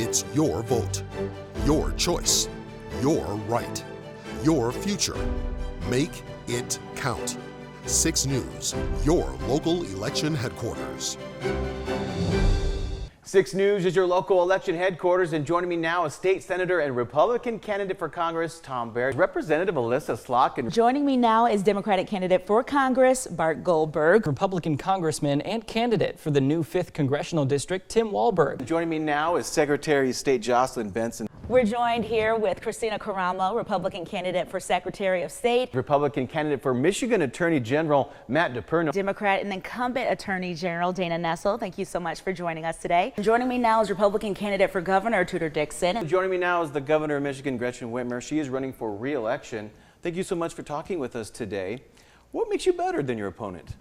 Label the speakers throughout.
Speaker 1: It's your vote, your choice, your right, your future. Make it count. 6 News, your local election headquarters.
Speaker 2: 6 News is your local election headquarters, and joining me now is State Senator and Republican candidate for Congress, Tom Baer. Representative Alyssa Slock. And
Speaker 3: joining me now is Democratic candidate for Congress, Bart Goldberg.
Speaker 4: Republican congressman and candidate for the new 5th Congressional District, Tim Walberg.
Speaker 2: Joining me now is Secretary of State Jocelyn Benson.
Speaker 3: We're joined here with Christina Caramo, Republican candidate for Secretary of State.
Speaker 2: Republican candidate for Michigan Attorney General Matt DePerno.
Speaker 3: Democrat and incumbent Attorney General Dana Nessel. Thank you so much for joining us today. Joining me now is Republican candidate for Governor Tudor Dixon.
Speaker 2: Joining me now is the Governor of Michigan, Gretchen Whitmer. She is running for re-election. Thank you so much for talking with us today. What makes you better than your opponent?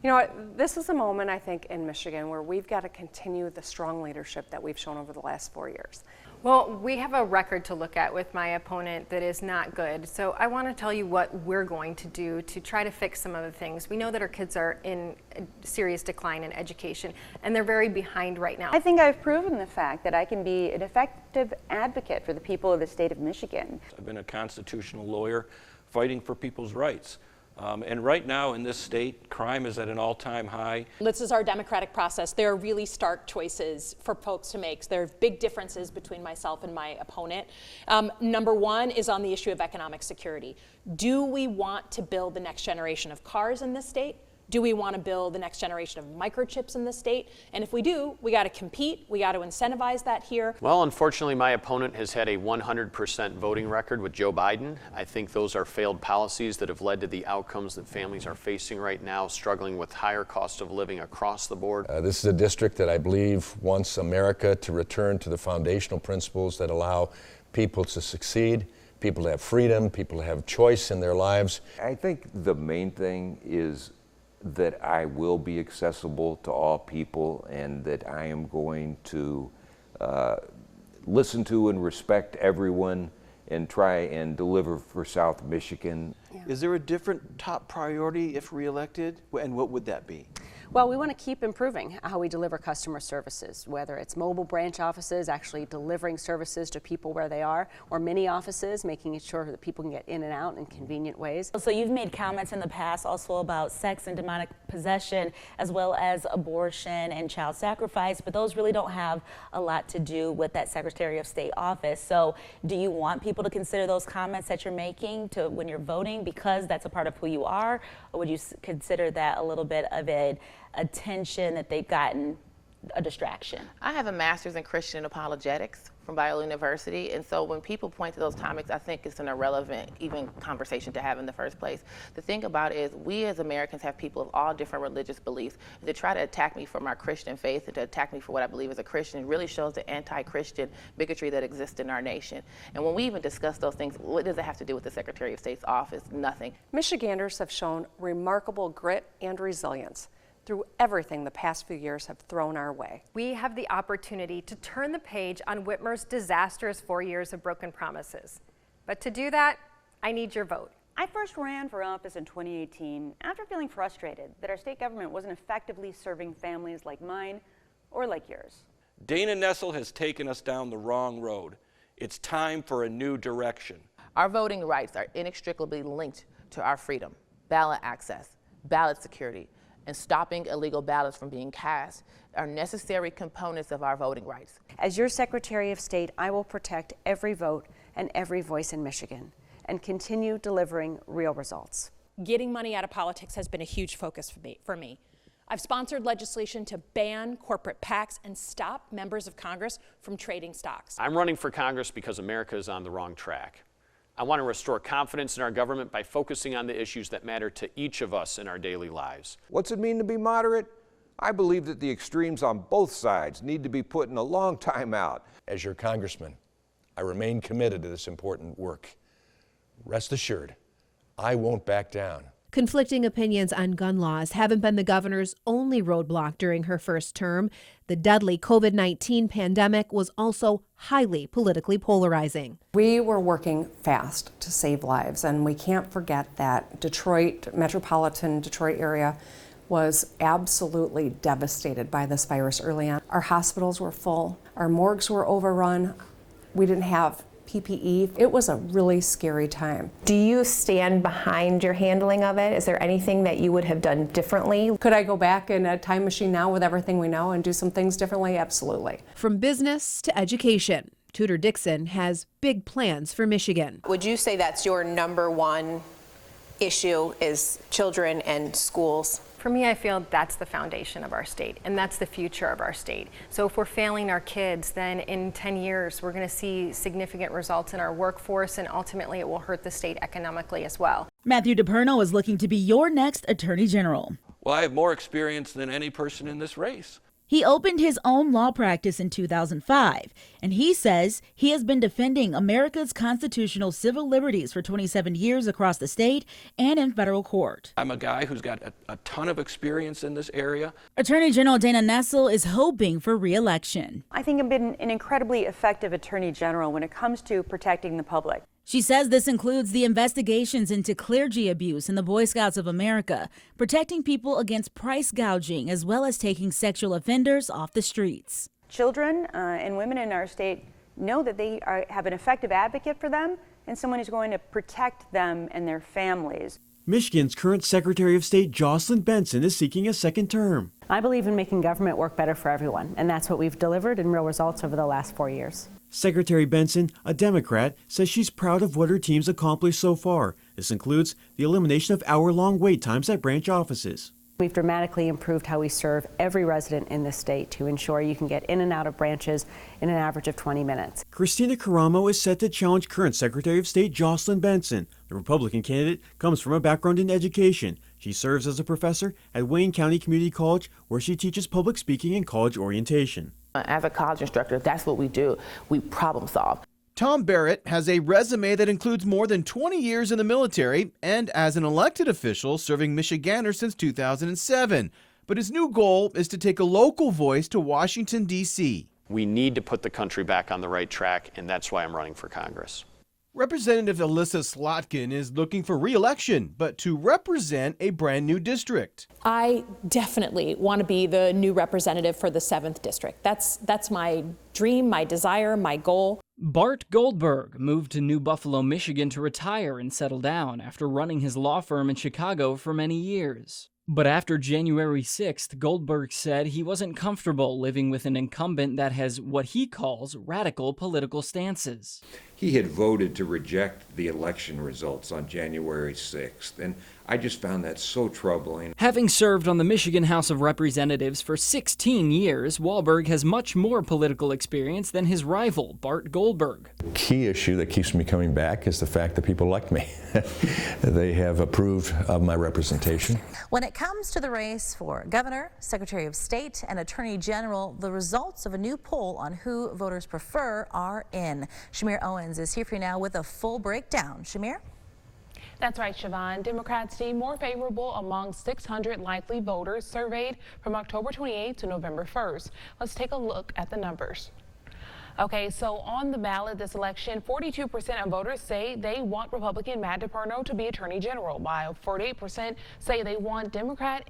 Speaker 5: You know, this is a moment, I think, in Michigan where we've got to continue the strong leadership that we've shown over the last 4 years.
Speaker 6: Well, we have a record to look at with my opponent that is not good. So I want to tell you what we're going to do to try to fix some of the things. We know that our kids are in a serious decline in education, and they're very behind right now.
Speaker 7: I think I've proven the fact that I can be an effective advocate for the people of the state of Michigan.
Speaker 8: I've been a constitutional lawyer fighting for people's rights. And right now in this state, crime is at an all-time high.
Speaker 9: This is our democratic process. There are really stark choices for folks to make. There are big differences between myself and my opponent. Number one is on the issue of economic security. Do we want to build the next generation of cars in this state? Do we want to build the next generation of microchips in this state? And if we do, we got to compete. We got to incentivize that here.
Speaker 10: Well, unfortunately, my opponent has had a 100% voting record with Joe Biden. I think those are failed policies that have led to the outcomes that families are facing right now, struggling with higher cost of living across the board.
Speaker 11: This is a district that I believe wants America to return to the foundational principles that allow people to succeed, people to have freedom, people to have choice in their lives.
Speaker 12: I think the main thing is that I will be accessible to all people, and that I am going to listen to and respect everyone and try and deliver for South Michigan.
Speaker 2: Yeah. Is there a different top priority if reelected, and what would that be?
Speaker 5: Well, we want to keep improving how we deliver customer services, whether it's mobile branch offices, actually delivering services to people where they are, or mini offices, making sure that people can get in and out in convenient ways.
Speaker 3: So you've made comments in the past also about sex and demonic possession, as well as abortion and child sacrifice, but those really don't have a lot to do with that Secretary of State office. So do you want people to consider those comments that you're making to when you're voting because that's a part of who you are, or would you consider that a little bit of a attention that they've gotten a distraction?
Speaker 13: I have a master's in Christian apologetics from Biola University, and so when people point to those topics, I think it's an irrelevant even conversation to have in the first place. The thing about it is we as Americans have people of all different religious beliefs. To try to attack me for my Christian faith and to attack me for what I believe as a Christian really shows the anti-Christian bigotry that exists in our nation. And when we even discuss those things, what does it have to do with the Secretary of State's office? Nothing.
Speaker 5: Michiganders have shown remarkable grit and resilience through everything the past few years have thrown our way.
Speaker 6: We have the opportunity to turn the page on Whitmer's disastrous 4 years of broken promises. But to do that, I need your vote.
Speaker 7: I first ran for office in 2018 after feeling frustrated that our state government wasn't effectively serving families like mine or like yours.
Speaker 8: Dana Nessel has taken us down the wrong road. It's time for a new direction.
Speaker 13: Our voting rights are inextricably linked to our freedom, ballot access, ballot security, and stopping illegal ballots from being cast are necessary components of our voting rights.
Speaker 7: As your Secretary of State, I will protect every vote and every voice in Michigan and continue delivering real results.
Speaker 9: Getting money out of politics has been a huge focus for me. I've sponsored legislation to ban corporate PACs and stop members of Congress from trading stocks.
Speaker 10: I'm running for Congress because America is on the wrong track. I want to restore confidence in our government by focusing on the issues that matter to each of us in our daily lives.
Speaker 12: What's it mean to be moderate? I believe that the extremes on both sides need to be put in a long time out.
Speaker 11: As your congressman, I remain committed to this important work. Rest assured, I won't back down.
Speaker 14: Conflicting opinions on gun laws haven't been the governor's only roadblock during her first term. The deadly COVID-19 pandemic was also highly politically polarizing.
Speaker 5: We were working fast to save lives, and we can't forget that metropolitan Detroit area
Speaker 15: was absolutely devastated by this virus early on. Our hospitals were full, our morgues were overrun, we didn't have PPE. It was a really scary time.
Speaker 16: Do you stand behind your handling of it? Is there anything that you would have done differently?
Speaker 15: Could I go back in a time machine now with everything we know and do some things differently? Absolutely.
Speaker 14: From business to education, Tudor Dixon has big plans for Michigan.
Speaker 17: Would you say that's your number one issue, is children and schools?
Speaker 6: For me, I feel that's the foundation of our state, and that's the future of our state. So if we're failing our kids, then in 10 years, we're going to see significant results in our workforce, and ultimately it will hurt the state economically as well.
Speaker 18: Matthew DePerno is looking to be your next Attorney General.
Speaker 8: Well, I have more experience than any person in this race.
Speaker 18: He opened his own law practice in 2005, and he says he has been defending America's constitutional civil liberties for 27 years across the state and in federal court.
Speaker 8: I'm a guy who's got a ton of experience in this area.
Speaker 18: Attorney General Dana Nessel is hoping for re-election.
Speaker 7: I think I've been an incredibly effective Attorney General when it comes to protecting the public.
Speaker 18: She says this includes the investigations into clergy abuse in the Boy Scouts of America, protecting people against price gouging, as well as taking sexual offenders off the streets.
Speaker 7: Children and women in our state know that they have an effective advocate for them and someone who's going to protect them and their families.
Speaker 19: Michigan's current Secretary of State Jocelyn Benson is seeking a second term.
Speaker 5: I believe in making government work better for everyone, and that's what we've delivered in real results over the last 4 years.
Speaker 19: Secretary Benson, a Democrat, says she's proud of what her team's accomplished so far. This includes the elimination of hour-long wait times at branch offices.
Speaker 5: We've dramatically improved how we serve every resident in the state to ensure you can get in and out of branches in an average of 20 minutes.
Speaker 19: Christina Caramo is set to challenge current Secretary of State Jocelyn Benson. The Republican candidate comes from a background in education. She serves as a professor at Wayne County Community College, where she teaches public speaking and college orientation.
Speaker 13: As a college instructor, that's what we do. We problem solve.
Speaker 20: Tom Barrett has a resume that includes more than 20 years in the military and as an elected official serving Michiganders since 2007. But his new goal is to take a local voice to Washington, D.C.
Speaker 10: We need to put the country back on the right track, and that's why I'm running for Congress.
Speaker 20: Representative Alyssa Slotkin is looking for re-election, but to represent a brand new district.
Speaker 9: I definitely want to be the new representative for the 7th district. That's my dream, my desire, my goal.
Speaker 4: Bart Goldberg moved to New Buffalo, Michigan to retire and settle down after running his law firm in Chicago for many years. But after January 6th, Goldberg said he wasn't comfortable living with an incumbent that has what he calls radical political stances.
Speaker 12: He had voted to reject the election results on January 6th, and I just found that so troubling.
Speaker 4: Having served on the Michigan House of Representatives for 16 years, Wahlberg has much more political experience than his rival, Bart Goldberg.
Speaker 11: Key issue that keeps me coming back is the fact that people like me. They have approved of my representation.
Speaker 21: When it comes to the race for governor, secretary of state, and attorney general, the results of a new poll on who voters prefer are in. Shamir Owens is here for you now with a full breakdown. Shamir?
Speaker 22: That's right, Siobhan. Democrats seem more favorable among 600 likely voters surveyed from October 28th to November 1st. Let's take a look at the numbers. Okay, so on the ballot this election, 42% of voters say they want Republican Matt DePerno to be Attorney General, while 48% say they want Democratic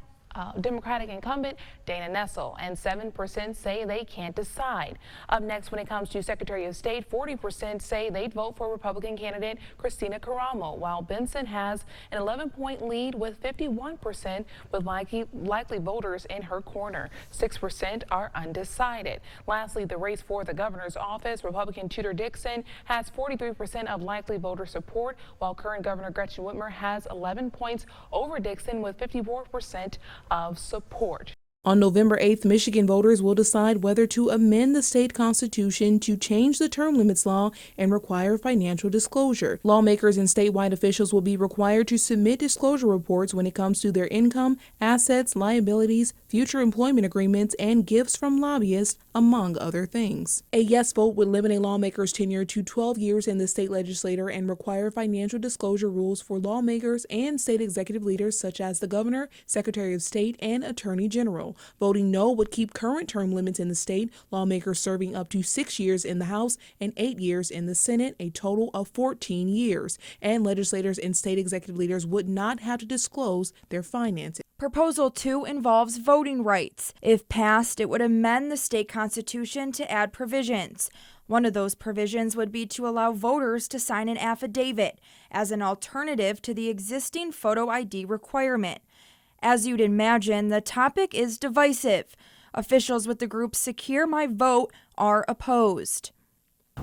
Speaker 22: incumbent Dana Nessel, and 7% say they can't decide. Up next, when it comes to Secretary of State, 40% say they'd vote for Republican candidate Christina Caramo, while Benson has an 11-point lead with 51% with likely voters in her corner. 6% are undecided. Lastly, the race for the governor's office, Republican Tudor Dixon has 43% of likely voter support, while current Governor Gretchen Whitmer has 11 points over Dixon with 54% of support.
Speaker 23: On November 8th, Michigan voters will decide whether to amend the state constitution to change the term limits law and require financial disclosure. Lawmakers and statewide officials will be required to submit disclosure reports when it comes to their income, assets, liabilities, future employment agreements, and gifts from lobbyists, among other things. A yes vote would limit a lawmaker's tenure to 12 years in the state legislature and require financial disclosure rules for lawmakers and state executive leaders such as the governor, secretary of state, and attorney general. Voting no would keep current term limits in the state, lawmakers serving up to 6 years in the House and 8 years in the Senate, a total of 14 years. And legislators and state executive leaders would not have to disclose their finances.
Speaker 1: Proposal 2 involves voting rights. If passed, it would amend the state constitution to add provisions. One of those provisions would be to allow voters to sign an affidavit as an alternative to the existing photo ID requirement. As you'd imagine, the topic is divisive. Officials with the group Secure My Vote are opposed.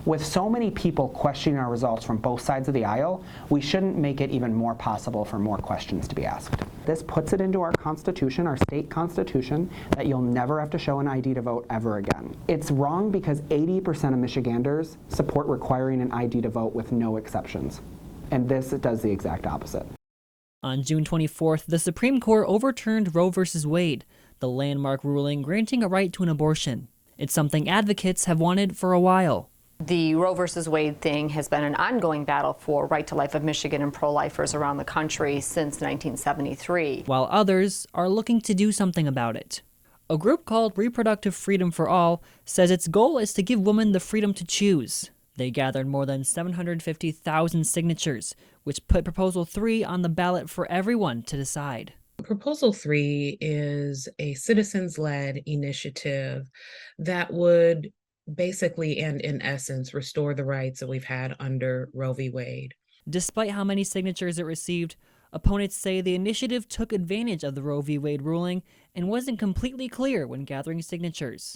Speaker 2: With so many people questioning our results from both sides of the aisle, we shouldn't make it even more possible for more questions to be asked. This puts it into our constitution, our state constitution, that you'll never have to show an ID to vote ever again. It's wrong because 80% of Michiganders support requiring an ID to vote with no exceptions. And this does the exact opposite.
Speaker 3: On June 24th, the Supreme Court overturned Roe v. Wade, the landmark ruling granting a right to an abortion. It's something advocates have wanted for a while.
Speaker 24: The Roe versus Wade thing has been an ongoing battle for right to life of Michigan and pro-lifers around the country since 1973.
Speaker 3: While others are looking to do something about it. A group called Reproductive Freedom for All says its goal is to give women the freedom to choose. They gathered more than 750,000 signatures, which put Proposal 3 on the ballot for everyone to decide.
Speaker 25: Proposal 3 is a citizens-led initiative that would basically and in essence restore the rights that we've had under Roe v. Wade.
Speaker 3: Despite how many signatures it received, opponents say the initiative took advantage of the Roe v. Wade ruling and wasn't completely clear when gathering signatures.